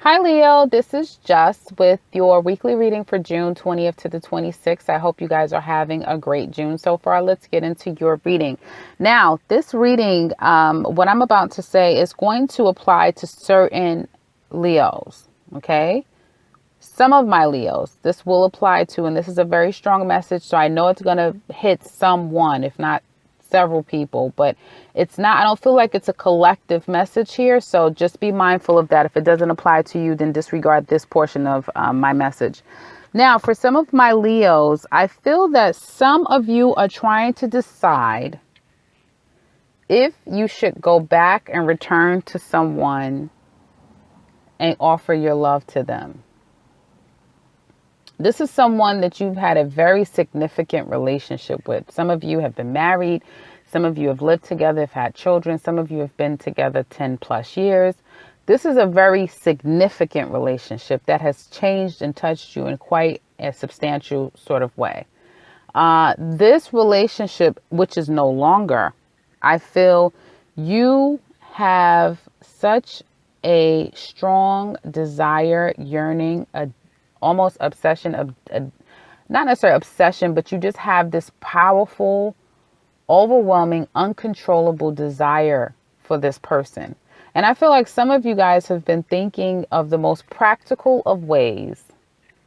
Hi, Leo. This is Just with your weekly reading for June 20th to the 26th. I hope you guys are having a great June so far. Let's get into your reading. Now, this reading, what I'm about to say is going to apply to certain Leos, okay? Some of my Leos, this will apply to, and this is a very strong message, so I know it's going to hit someone, if not several people, but it's not, I don't feel like it's a collective message here. So just be mindful of that. If it doesn't apply to you, then disregard this portion of my message. Now, for some of my Leos, I feel that some of you are trying to decide if you should go back and return to someone and offer your love to them. This is someone that you've had a very significant relationship with. Some of you have been married. Some of you have lived together, have had children. Some of you have been together 10 plus years. This is a very significant relationship that has changed and touched you in quite a substantial sort of way. This relationship, which is no longer, I feel you have such a strong desire, yearning, almost obsession of, not necessarily obsession, but you just have this powerful, overwhelming, uncontrollable desire for this person. And I feel like some of you guys have been thinking of the most practical of ways.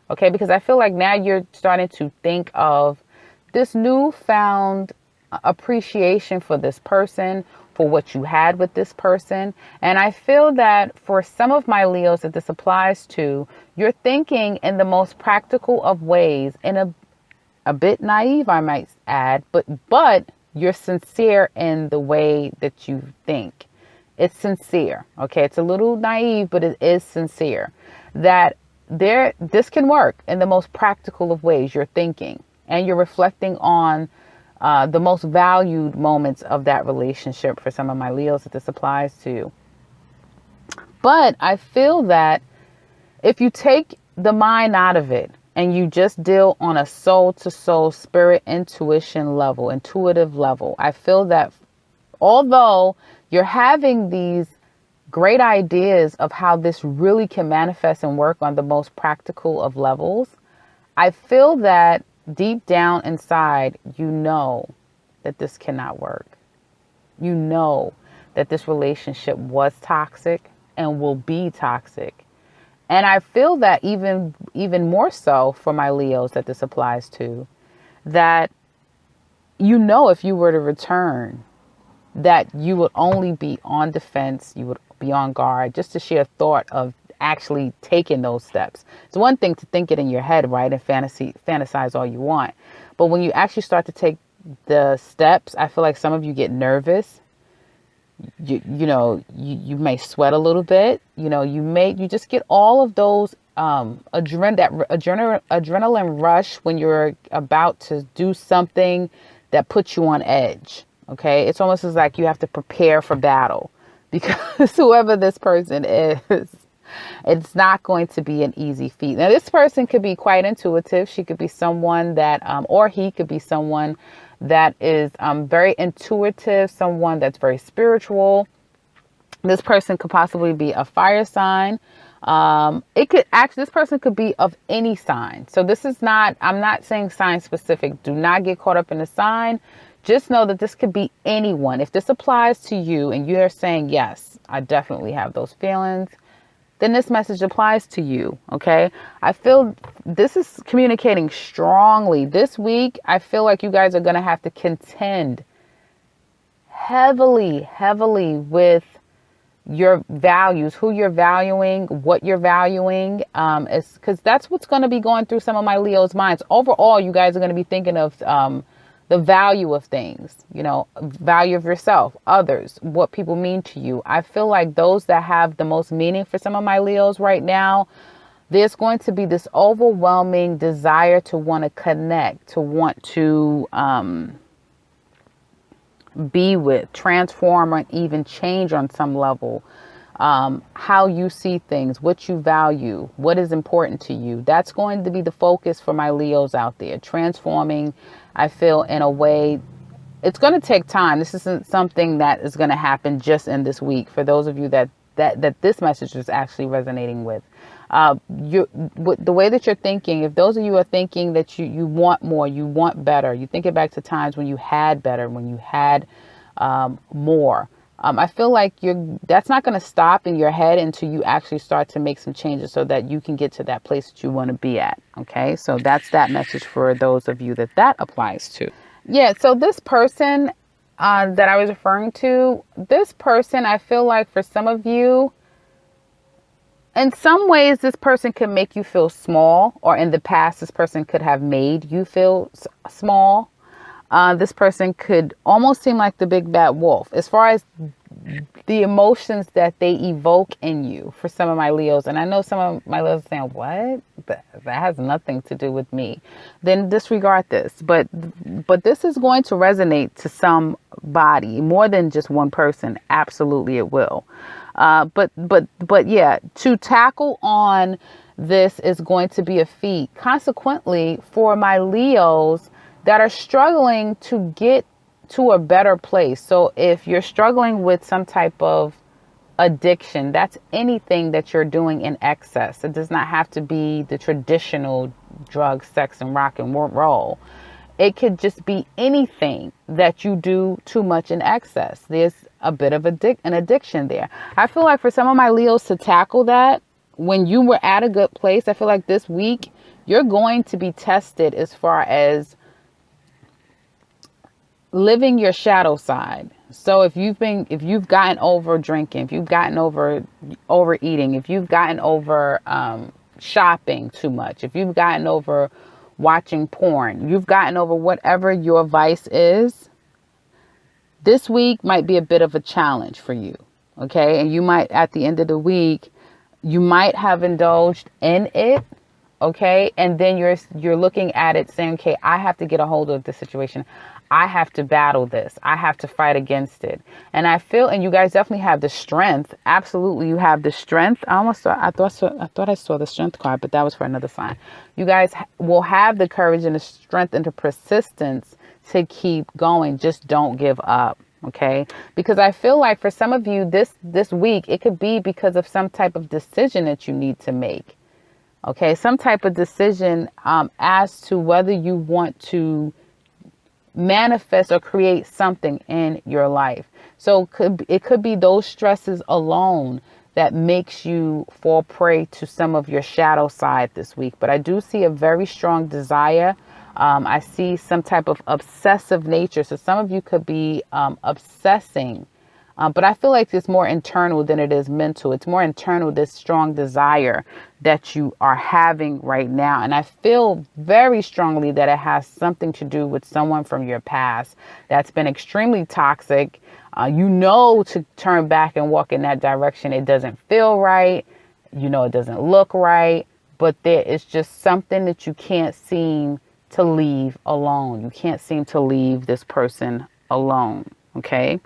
Okay, because I feel like now you're starting to think of this newfound appreciation for this person, for what you had with this person. And I feel that for some of my Leos that this applies to, you're thinking in the most practical of ways, in a bit naive, I might add, but you're sincere in the way that you think. It's sincere. Okay, it's a little naive, but it is sincere. That this can work in the most practical of ways. You're thinking and you're reflecting on the most valued moments of that relationship for some of my Leos that this applies to. But I feel that if you take the mind out of it and you just deal on a soul to soul, spirit, intuition level, intuitive level, I feel that although you're having these great ideas of how this really can manifest and work on the most practical of levels, I feel that deep down inside, you know that this cannot work. You know that this relationship was toxic and will be toxic. And I feel that even more so for my Leos that this applies to, that you know if you were to return, that you would only be on defense, you would be on guard, just the sheer thought of actually taking those steps. It's one thing to think it in your head, right, and fantasize all you want. But when you actually start to take the steps, I feel like some of you get nervous. You may sweat a little bit. You just get all of those adrenaline rush when you're about to do something that puts you on edge. Okay, it's almost as like you have to prepare for battle because whoever this person is, it's not going to be an easy feat. Now, this person could be quite intuitive. She could be someone that, or he could be someone that is very intuitive, someone that's very spiritual. This person could possibly be a fire sign. This person could be of any sign. So this is not, I'm not saying sign specific. Do not get caught up in the sign. Just know that this could be anyone. If this applies to you and you're saying, yes, I definitely have those feelings, then this message applies to you. Okay. I feel this is communicating strongly. This week, I feel like you guys are going to have to contend heavily with your values, who you're valuing, what you're valuing, is because that's what's going to be going through some of my Leo's minds. Overall, you guys are going to be thinking of the value of things, value of yourself, others, what people mean to you. I feel like those that have the most meaning for some of my Leos right now, there's going to be this overwhelming desire to want to connect, to want to be with, transform, or even change on some level. How you see things, what you value, what is important to you. That's going to be the focus for my Leos out there. Transforming, I feel, in a way, it's going to take time. This isn't something that is going to happen just in this week. For those of you that that this message is actually resonating with. The way that you're thinking, if those of you are thinking that you want more, you want better, you think it back to times when you had better, when you had more. I feel like that's not going to stop in your head until you actually start to make some changes so that you can get to that place that you want to be at. Okay, so that's that message for those of you that applies to. Yeah, so this person that I was referring to, this person, I feel like for some of you, in some ways, this person can make you feel small, or in the past, this person could have made you feel small. This person could almost seem like the big bad wolf as far as the emotions that they evoke in you for some of my Leos. And I know some of my Leos are saying, what? That has nothing to do with me. Then disregard this. But this is going to resonate to somebody more than just one person. Absolutely it will. But yeah, to tackle on this is going to be a feat. Consequently, for my Leos that are struggling to get to a better place. So if you're struggling with some type of addiction, that's anything that you're doing in excess. It does not have to be the traditional drug, sex, and rock and roll. It could just be anything that you do too much in excess. There's a bit of an addiction there. I feel like for some of my Leos to tackle that, when you were at a good place, I feel like this week you're going to be tested as far as living your shadow side. So if you've gotten over drinking, if you've gotten over overeating, if you've gotten over shopping too much, if you've gotten over watching porn, you've gotten over whatever your vice is, this week might be a bit of a challenge for you. Okay. And you might, at the end of the week, you might have indulged in it. Okay. And then you're looking at it saying, okay, I have to get a hold of the situation. I have to battle this. I have to fight against it. And I feel, and you guys definitely have the strength. Absolutely. You have the strength. I thought I saw the strength card, but that was for another sign. You guys will have the courage and the strength and the persistence to keep going. Just don't give up. Okay. Because I feel like for some of you this week, it could be because of some type of decision that you need to make. Okay. Some type of decision as to whether you want to manifest or create something in your life. So it could be those stresses alone that makes you fall prey to some of your shadow side this week. But I do see a very strong desire. I see some type of obsessive nature. So some of you could be obsessing. But I feel like it's more internal than it is mental. It's more internal, this strong desire that you are having right now. And I feel very strongly that it has something to do with someone from your past that's been extremely toxic. To turn back and walk in that direction. It doesn't feel right. It doesn't look right. But there is just something that you can't seem to leave alone. You can't seem to leave this person alone. Okay.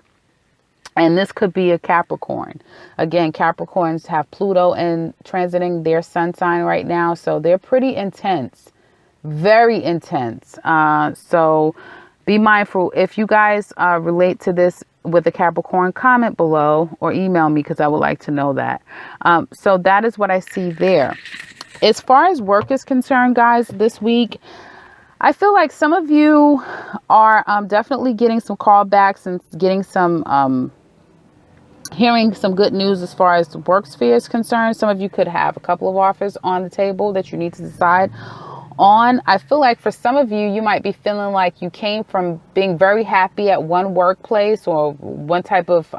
And this could be a Capricorn. Again, Capricorns have Pluto transiting their sun sign right now. So they're pretty intense, very intense. So be mindful. If you guys relate to this with a Capricorn, comment below or email me because I would like to know that. So that is what I see there. As far as work is concerned, guys, this week, I feel like some of you are definitely getting some callbacks and getting some hearing some good news as far as the work sphere is concerned. Some of you could have a couple of offers on the table that you need to decide on. I feel like for some of you, you might be feeling like you came from being very happy at one workplace or one type of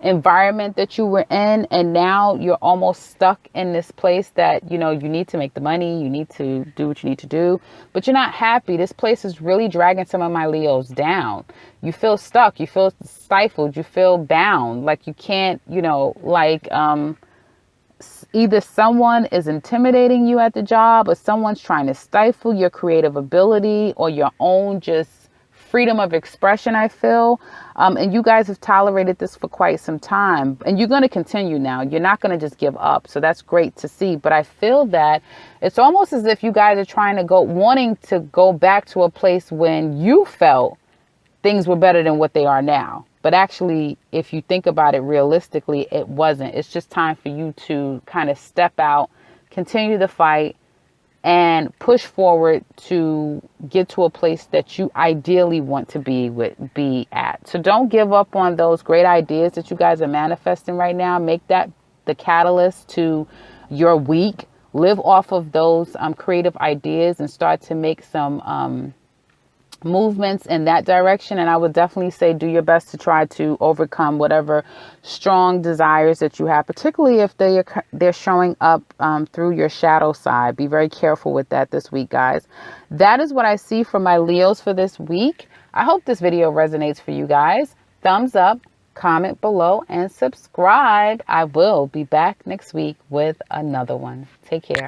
environment that you were in, and now you're almost stuck in this place that you need to make the money, you need to do what you need to do, but you're not happy. This place is really dragging some of my Leos down. You feel stuck, you feel stifled, you feel bound, like you can't, either someone is intimidating you at the job, or someone's trying to stifle your creative ability or your own just freedom of expression, I feel. And you guys have tolerated this for quite some time, and you're going to continue now. You're not going to just give up. So that's great to see. But I feel that it's almost as if you guys are wanting to go back to a place when you felt things were better than what they are now. But actually, if you think about it realistically, it wasn't. It's just time for you to kind of step out, continue the fight, and push forward to get to a place that you ideally want to be at. So don't give up on those great ideas that you guys are manifesting right now. Make that the catalyst to your week. Live off of those creative ideas and start to make some movements in that direction. And I would definitely say do your best to try to overcome whatever strong desires that you have, particularly if they're showing up through your shadow side. Be very careful with that this week, guys. That is what I see for my Leos for this week. I hope this video resonates for you guys. Thumbs up, comment below, and subscribe. I will be back next week with another one. Take care.